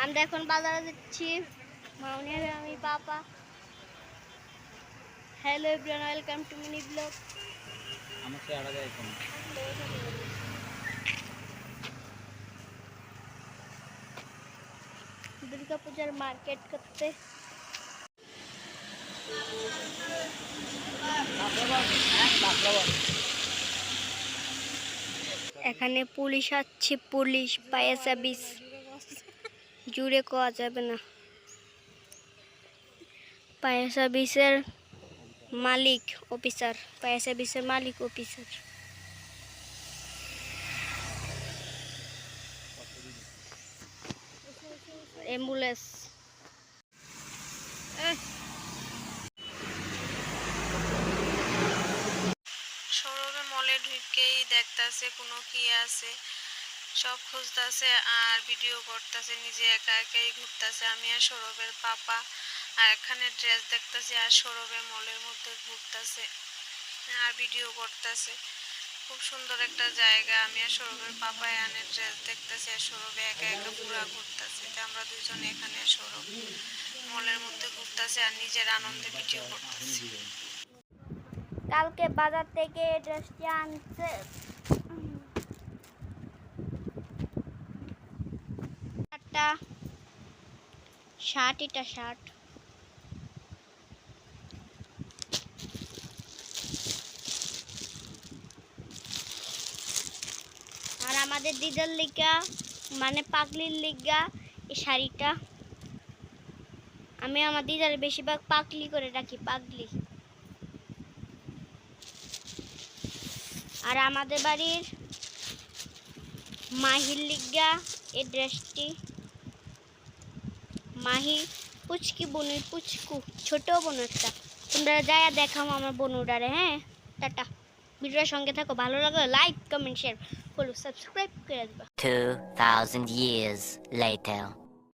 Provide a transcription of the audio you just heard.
আমরা এখন বাজারে যাচ্ছি, মাউনি আর আমি papa. Hello everyone, welcome to mini blog. Durga পূজার মার্কেট করতে এখানে পুলিশ আসছে, পুলিশ ফায়ার সার্ভিস জুড়ে কোয়া যাবে না। ফায়ার সার্ভিসের মালিক অফিসার, ফায়ার সার্ভিসের মালিক অফিসার। অ্যাম্বুলেন্স শোরুমে মলে ঢুকেই দেখতাছে কোনো কি আছে, সব খুঁজতেছে আর ভিডিও করতেছে, নিজে একা একাই ঘুরতেছে। আমি আর সৌরভের পাপা আর এখানে ড্রেস দেখতেছি আর সৌরভে মলের মধ্যে ঘুরতেছে আর ভিডিও করতেছে। খুব সুন্দর একটা জায়গা। আমি আর সৌরভের পাপা এখানে ড্রেস দেখতেছি আর সৌরভে একা একা পুরা ঘুরতেছে। আমরা দুজন এখানে সৌরভ মলের মধ্যে ঘুরতেছে আর নিজের আনন্দে ভিডিও করতেছে। কালকে বাজার থেকে ড্রেসটি আনছে, শার্ট, এটা শার্ট। আর আমাদের দিদার লিগা মানে পাগলির লিগা এই শাড়িটা। আমি আমার দিদার বেশিরভাগ পাগলি করে রাখি, পাগলি। আর আমাদের বাড়ির মাহির লিগা এই ড্রেসটি। মাহি পুচকি বনু, পুচকু ছোট বোনটা। তোমরা যায়া দেখাও আমার বনুটারে। হ্যাঁ, টাটা। ভিডিওর সঙ্গে থাকো, ভালো লাগলে like comment share follow subscribe করে দিবা। 2000 years later.